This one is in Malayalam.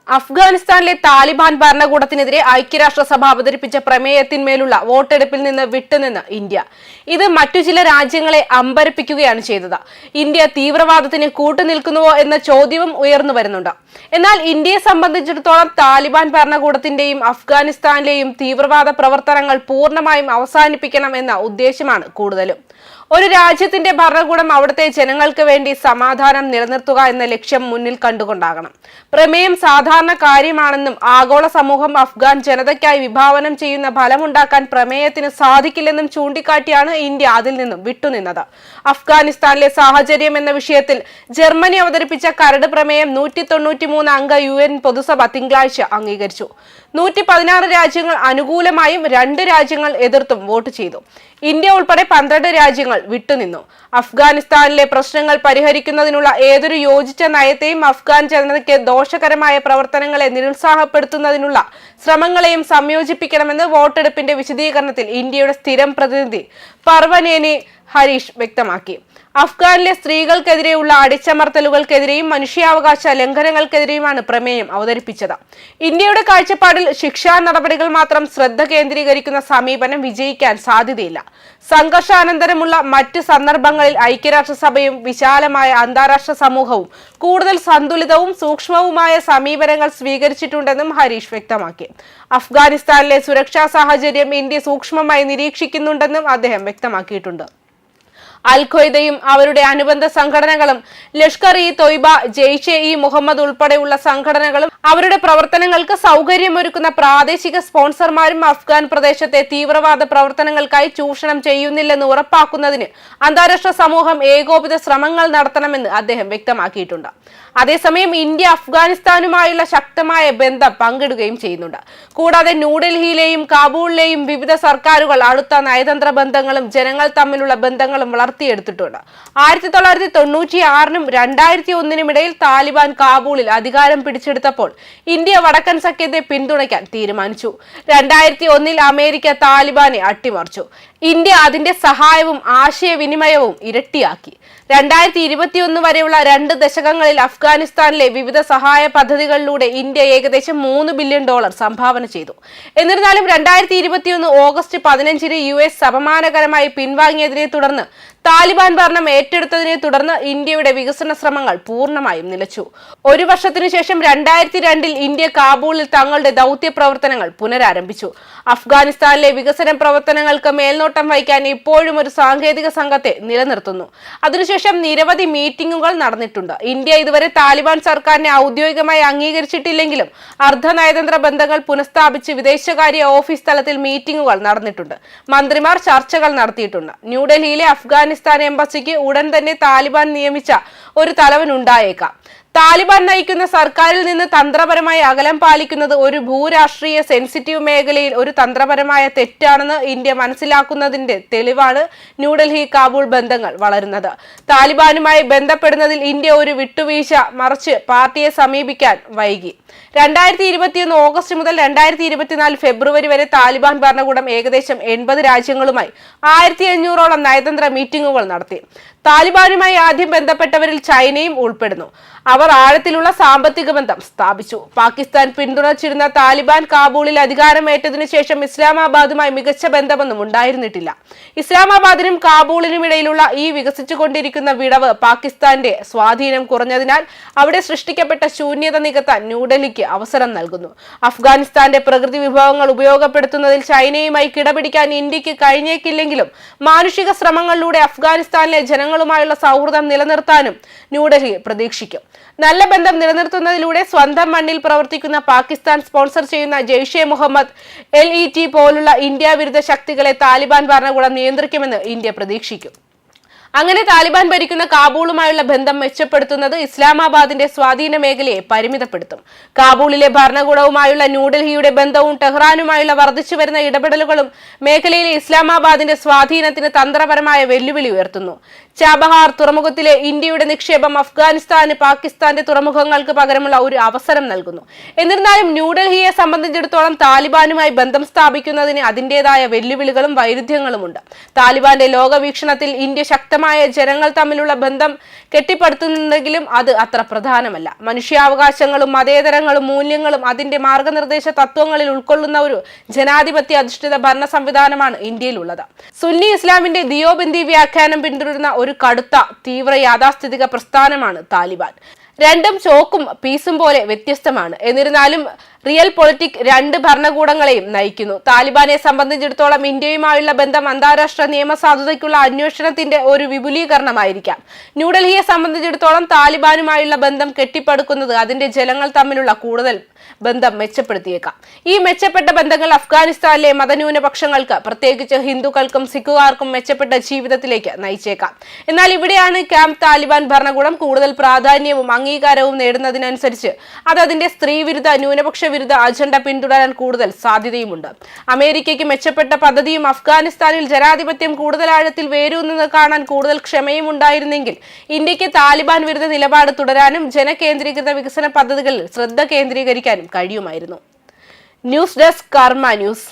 അഫ്ഗാനിസ്ഥാനിലെ താലിബാൻ ഭരണകൂടത്തിനെതിരെ ഐക്യരാഷ്ട്രസഭ അവതരിപ്പിച്ച പ്രമേയത്തിന്മേലുള്ള വോട്ടെടുപ്പിൽ നിന്ന് വിട്ടുനിന്ന് ഇന്ത്യ. ഇത് മറ്റു ചില രാജ്യങ്ങളെ അമ്പരപ്പിക്കുകയാണ് ചെയ്തത്. ഇന്ത്യ തീവ്രവാദത്തിന് കൂട്ടുനിൽക്കുന്നുവോ എന്ന ചോദ്യവും ഉയർന്നു വരുന്നുണ്ട്. എന്നാൽ ഇന്ത്യയെ സംബന്ധിച്ചിടത്തോളം താലിബാൻ ഭരണകൂടത്തിന്റെയും അഫ്ഗാനിസ്ഥാനിലെയും തീവ്രവാദ പ്രവർത്തനങ്ങൾ പൂർണ്ണമായും അവസാനിപ്പിക്കണം എന്ന ഉദ്ദേശമാണ് കൂടുതലും. ഒരു രാജ്യത്തിന്റെ ഭരണകൂടം അവിടുത്തെ ജനങ്ങൾക്ക് വേണ്ടി സമാധാനം നിലനിർത്തുക എന്ന ലക്ഷ്യം മുന്നിൽ കണ്ടുകൊണ്ടാകണം. പ്രമേയം സാധാരണ കാര്യമാണെന്നും ആഗോള സമൂഹം അഫ്ഗാൻ ജനതയ്ക്കായി വിഭാവനം ചെയ്യുന്ന ഫലമുണ്ടാക്കാൻ പ്രമേയത്തിന് സാധിക്കില്ലെന്നും ചൂണ്ടിക്കാട്ടിയാണ് ഇന്ത്യ അതിൽ നിന്നും വിട്ടുനിന്നത്. അഫ്ഗാനിസ്ഥാനിലെ സാഹചര്യം എന്ന വിഷയത്തിൽ ജർമ്മനി അവതരിപ്പിച്ച കരട് പ്രമേയം 193 അംഗ UN പൊതുസഭ തിങ്കളാഴ്ച അംഗീകരിച്ചു. 116 രാജ്യങ്ങൾ അനുകൂലമായും 2 രാജ്യങ്ങൾ എതിർത്തും വോട്ട് ചെയ്തു. ഇന്ത്യ ഉൾപ്പെടെ 12 രാജ്യങ്ങൾ വിട്ടുനിന്നു. അഫ്ഗാനിസ്ഥാനിലെ പ്രശ്നങ്ങൾ പരിഹരിക്കുന്നതിനുള്ള ഏതൊരു യോജിച്ച നയത്തെയും അഫ്ഗാൻ ജനതയ്ക്ക് ദോഷകരമായ പ്രവർത്തനങ്ങളെ നിരുത്സാഹപ്പെടുത്തുന്നതിനുള്ള ശ്രമങ്ങളെയും സംയോജിപ്പിക്കണമെന്ന് വോട്ടെടുപ്പിന്റെ വിശദീകരണത്തിൽ ഇന്ത്യയുടെ സ്ഥിരം പ്രതിനിധി പർവനേനി ഹരീഷ് വ്യക്തമാക്കി. അഫ്ഗാനിലെ സ്ത്രീകൾക്കെതിരെയുള്ള അടിച്ചമർത്തലുകൾക്കെതിരെയും മനുഷ്യാവകാശ ലംഘനങ്ങൾക്കെതിരെയുമാണ് പ്രമേയം അവതരിപ്പിച്ചത്. ഇന്ത്യയുടെ കാഴ്ചപ്പാടിൽ ശിക്ഷാ നടപടികൾ മാത്രം ശ്രദ്ധ കേന്ദ്രീകരിക്കുന്ന സമീപനം വിജയിക്കാൻ സാധ്യതയില്ല. സംഘർഷാനന്തരമുള്ള മറ്റ് സന്ദർഭങ്ങളിൽ ഐക്യരാഷ്ട്രസഭയും വിശാലമായ അന്താരാഷ്ട്ര സമൂഹവും കൂടുതൽ സന്തുലിതവും സൂക്ഷ്മവുമായ സമീപനങ്ങൾ സ്വീകരിച്ചിട്ടുണ്ടെന്നും ഹരീഷ് വ്യക്തമാക്കി. അഫ്ഗാനിസ്ഥാനിലെ സുരക്ഷാ സാഹചര്യം ഇന്ത്യ സൂക്ഷ്മമായി നിരീക്ഷിക്കുന്നുണ്ടെന്നും അദ്ദേഹം വ്യക്തമാക്കിയിട്ടുണ്ട്. അൽ-ഖ്വയ്ദയും അവരുടെ അനുബന്ധ സംഘടനകളും ലഷ്കർ ഇ തൊയ്ബ, ജെയ്ഷെ ഇ മുഹമ്മദ് ഉൾപ്പെടെയുള്ള സംഘടനകളും അവരുടെ പ്രവർത്തനങ്ങൾക്ക് സൗകര്യമൊരുക്കുന്ന പ്രാദേശിക സ്പോൺസർമാരും അഫ്ഗാൻ പ്രദേശത്തെ തീവ്രവാദ പ്രവർത്തനങ്ങൾക്കായി ചൂഷണം ചെയ്യുന്നില്ലെന്ന് ഉറപ്പാക്കുന്നതിന് അന്താരാഷ്ട്ര സമൂഹം ഏകോപിത ശ്രമങ്ങൾ നടത്തണമെന്ന് അദ്ദേഹം വ്യക്തമാക്കിയിട്ടുണ്ട്. അതേസമയം ഇന്ത്യ അഫ്ഗാനിസ്ഥാനുമായുള്ള ശക്തമായ ബന്ധം പങ്കിടുകയും ചെയ്യുന്നുണ്ട്. കൂടാതെ ന്യൂഡൽഹിയിലെയും കാബൂളിലെയും വിവിധ സർക്കാരുകൾ അടുത്ത നയതന്ത്ര ബന്ധങ്ങളും ജനങ്ങൾ തമ്മിലുള്ള ബന്ധങ്ങളും വളർത്തിയെടുത്തിട്ടുണ്ട്. 1996 നും 2001 ഇടയിൽ താലിബാൻ കാബൂളിൽ അധികാരം പിടിച്ചെടുത്തപ്പോൾ ഇന്ത്യ വടക്കൻ സഖ്യത്തെ പിന്തുണയ്ക്കാൻ തീരുമാനിച്ചു. 2001 അമേരിക്ക താലിബാനെ അട്ടിമറിച്ചു. ഇന്ത്യ അതിന്റെ സഹായവും ആശയവിനിമയവും ഇരട്ടിയാക്കി. 2021 വരെയുള്ള 2 ദശകങ്ങളിൽ അഫ്ഗാനിസ്ഥാനിലെ വിവിധ സഹായ പദ്ധതികളിലൂടെ ഇന്ത്യ ഏകദേശം $3 ബില്യൺ സംഭാവന ചെയ്തു. എന്നിരുന്നാലും 2021 ഓഗസ്റ്റ് 15 US അപമാനകരമായി പിൻവാങ്ങിയതിനെ തുടർന്ന് താലിബാൻ ഭരണം ഏറ്റെടുത്തതിനെ തുടർന്ന് ഇന്ത്യയുടെ വികസന ശ്രമങ്ങൾ പൂർണ്ണമായും നിലച്ചു. ഒരു വർഷത്തിനു ശേഷം 2002 ഇന്ത്യ കാബൂളിൽ തങ്ങളുടെ ദൗത്യ പ്രവർത്തനങ്ങൾ പുനരാരംഭിച്ചു. അഫ്ഗാനിസ്ഥാനിലെ വികസന പ്രവർത്തനങ്ങൾക്ക് മേൽനോട്ടം വഹിക്കാൻ ഇപ്പോഴും ഒരു സാങ്കേതിക സംഘത്തെ നിലനിർത്തുന്നു. അതിനുശേഷം നിരവധി മീറ്റിംഗുകൾ നടന്നിട്ടുണ്ട്. ഇന്ത്യ ഇതുവരെ താലിബാൻ സർക്കാരിനെ ഔദ്യോഗികമായി അംഗീകരിച്ചിട്ടില്ലെങ്കിലും അർദ്ധ നയതന്ത്ര ബന്ധങ്ങൾ പുനഃസ്ഥാപിച്ച് വിദേശകാര്യ ഓഫീസ് തലത്തിൽ മീറ്റിംഗുകൾ നടന്നിട്ടുണ്ട്. മന്ത്രിമാർ ചർച്ചകൾ നടത്തിയിട്ടുണ്ട്. ന്യൂഡൽഹിയിലെ അഫ്ഗാനിസ്ഥാൻ എംബസിക്ക് ഉടൻ തന്നെ താലിബാൻ നിയമിച്ച ഒരു തലവൻ ഉണ്ടായേക്കാം. താലിബാൻ നയിക്കുന്ന സർക്കാരിൽ നിന്ന് തന്ത്രപരമായി അകലം പാലിക്കുന്നത് ഒരു ഭൂരാഷ്ട്രീയ സെൻസിറ്റീവ് മേഖലയിൽ ഒരു തന്ത്രപരമായ തെറ്റാണെന്ന് ഇന്ത്യ മനസ്സിലാക്കുന്നതിന്റെ തെളിവാണ് ന്യൂഡൽഹി കാബൂൾ ബന്ധങ്ങൾ വളരുന്നത്. താലിബാനുമായി ബന്ധപ്പെടുന്നതിൽ ഇന്ത്യ ഒരു വിട്ടുവീഴ്ച മറിച്ച് പാർട്ടിയെ സമീപിക്കാൻ വൈകി. 2021 ഓഗസ്റ്റ് മുതൽ 2024 ഫെബ്രുവരി വരെ താലിബാൻ ഭരണകൂടം ഏകദേശം 80 രാജ്യങ്ങളുമായി 1500ഓളം നയതന്ത്ര മീറ്റിംഗുകൾ നടത്തി. താലിബാനുമായി ആദ്യം ബന്ധപ്പെട്ടവരിൽ ചൈനയും ഉൾപ്പെടുന്നു. അവർ ആഴത്തിലുള്ള സാമ്പത്തിക ബന്ധം സ്ഥാപിച്ചു. പാകിസ്ഥാൻ പിന്തുണച്ചിരുന്ന താലിബാൻ കാബൂളിൽ അധികാരമേറ്റതിനു ശേഷം ഇസ്ലാമാബാദുമായി മികച്ച ബന്ധമൊന്നും ഉണ്ടായിരുന്നിട്ടില്ല. ഇസ്ലാമാബാദിനും കാബൂളിനും ഇടയിലുള്ള ഈ വികസിച്ചുകൊണ്ടിരിക്കുന്ന വിടവ് പാകിസ്ഥാന്റെ സ്വാധീനം കുറഞ്ഞതിനാൽ അവിടെ സൃഷ്ടിക്കപ്പെട്ട ശൂന്യത നികത്താൻ ന്യൂഡൽഹിക്ക് അവസരം നൽകുന്നു. അഫ്ഗാനിസ്ഥാന്റെ പ്രകൃതി വിഭവങ്ങൾ ഉപയോഗപ്പെടുത്തുന്നതിൽ ചൈനയുമായി കിടപിടിക്കാൻ ഇന്ത്യക്ക് കഴിഞ്ഞേക്കില്ലെങ്കിലും മാനുഷിക ശ്രമങ്ങളിലൂടെ അഫ്ഗാനിസ്ഥാനിലെ ജനങ്ങളുമായുള്ള സൗഹൃദം നിലനിർത്താനും ന്യൂഡൽഹി പ്രതീക്ഷിക്കും. നല്ല ബന്ധം നിലനിർത്തുന്നതിലൂടെ സ്വന്തം മണ്ണിൽ പ്രവർത്തിക്കുന്ന പാകിസ്ഥാൻ സ്പോൺസർ ചെയ്യുന്ന ജെയ്ഷെ മുഹമ്മദ്, LET പോലുള്ള ഇന്ത്യ വിരുദ്ധ ശക്തികളെ താലിബാൻ ഭരണകൂടം നിയന്ത്രിക്കുമെന്ന് ഇന്ത്യ പ്രതീക്ഷിക്കും. അങ്ങനെ താലിബാൻ ഭരിക്കുന്ന കാബൂളുമായുള്ള ബന്ധം മെച്ചപ്പെടുത്തുന്നത് ഇസ്ലാമാബാദിന്റെ സ്വാധീന മേഖലയെ പരിമിതപ്പെടുത്തും. കാബൂളിലെ ഭരണകൂടവുമായുള്ള ന്യൂഡൽഹിയുടെ ബന്ധവും ടെഹ്റാനുമായുള്ള വർദ്ധിച്ചുവരുന്ന ഇടപെടലുകളും മേഖലയിലെ ഇസ്ലാമാബാദിന്റെ സ്വാധീനത്തിന് തന്ത്രപരമായ വെല്ലുവിളി ഉയർത്തുന്നു. ചാബഹാർ തുറമുഖത്തിലെ ഇന്ത്യയുടെ നിക്ഷേപം അഫ്ഗാനിസ്ഥാന് പാകിസ്ഥാന്റെ തുറമുഖങ്ങൾക്ക് പകരമുള്ള ഒരു അവസരം നൽകുന്നു. എന്നിരുന്നാലും ന്യൂഡൽഹിയെ സംബന്ധിച്ചിടത്തോളം താലിബാനുമായി ബന്ധം സ്ഥാപിക്കുന്നതിന് അതിൻ്റെതായ വെല്ലുവിളികളും വൈരുദ്ധ്യങ്ങളുമുണ്ട്. താലിബാന്റെ ലോകവീക്ഷണത്തിൽ ഇന്ത്യ ശക്തമായ വിശ്വാസമായ ജനങ്ങൾ തമ്മിലുള്ള ബന്ധം കെട്ടിപ്പടുത്തുന്നുണ്ടെങ്കിലും അത് അത്ര പ്രധാനമല്ല. മനുഷ്യാവകാശങ്ങളും മതേതരങ്ങളും മൂല്യങ്ങളും അതിന്റെ മാർഗനിർദ്ദേശ തത്വങ്ങളിൽ ഉൾക്കൊള്ളുന്ന ഒരു ജനാധിപത്യ അധിഷ്ഠിത ഭരണ സംവിധാനമാണ് ഇന്ത്യയിലുള്ളത്. സുന്നി ഇസ്ലാമിന്റെ ദിയോബന്ദി വ്യാഖ്യാനം പിന്തുടരുന്ന ഒരു കടുത്ത തീവ്ര യാഥാസ്ഥിതിക പ്രസ്ഥാനമാണ് താലിബാൻ. രണ്ടും ചോക്കും പീസും പോലെ വ്യത്യസ്തമാണ്. എന്നിരുന്നാലും റിയൽ പൊളിറ്റിക് രണ്ട് ഭരണകൂടങ്ങളെയും നയിക്കുന്നു. താലിബാനെ സംബന്ധിച്ചിടത്തോളം ഇന്ത്യയുമായുള്ള ബന്ധം അന്താരാഷ്ട്ര നിയമസാധുതയ്ക്കുള്ള അന്വേഷണത്തിന്റെ ഒരു വിപുലീകരണമായിരിക്കാം. ന്യൂഡൽഹിയെ സംബന്ധിച്ചിടത്തോളം താലിബാനുമായുള്ള ബന്ധം കെട്ടിപ്പടുക്കുന്നത് അതിന്റെ ജനങ്ങൾ തമ്മിലുള്ള കൂടുതൽ ബന്ധം മെച്ചപ്പെടുത്തിയേക്കാം. ഈ മെച്ചപ്പെട്ട ബന്ധങ്ങൾ അഫ്ഗാനിസ്ഥാനിലെ മതന്യൂനപക്ഷങ്ങൾക്ക്, പ്രത്യേകിച്ച് ഹിന്ദുക്കൾക്കും സിഖുകാർക്കും മെച്ചപ്പെട്ട ജീവിതത്തിലേക്ക് നയിച്ചേക്കാം. എന്നാൽ ഇവിടെയാണ് ക്യാമ്പ് താലിബാൻ ഭരണകൂടം കൂടുതൽ പ്രാധാന്യവും അംഗീകാരവും നേടുന്നതിനനുസരിച്ച് അത് അതിന്റെ സ്ത്രീവിരുദ്ധ ന്യൂനപക്ഷ വിരുദ്ധ അജണ്ട പിന്തുടരാൻ കൂടുതൽ സാധ്യതയുമുണ്ട്. അമേരിക്കയ്ക്ക് മെച്ചപ്പെട്ട പദ്ധതിയും അഫ്ഗാനിസ്ഥാനിൽ ജനാധിപത്യം കൂടുതൽ ആഴത്തിൽ വേരൂന്നുന്നത് കാണാൻ കൂടുതൽ ക്ഷമയും ഉണ്ടായിരുന്നെങ്കിൽ ഇന്ത്യക്ക് താലിബാൻ വിരുദ്ധ നിലപാട് തുടരാനും ജനകേന്ദ്രീകൃത വികസന പദ്ധതികളിൽ ശ്രദ്ധ കേന്ദ്രീകരിക്കാനും കഴിയുമായിരുന്നു. ന്യൂസ് ഡെസ്ക് കർമ്മ ന്യൂസ്.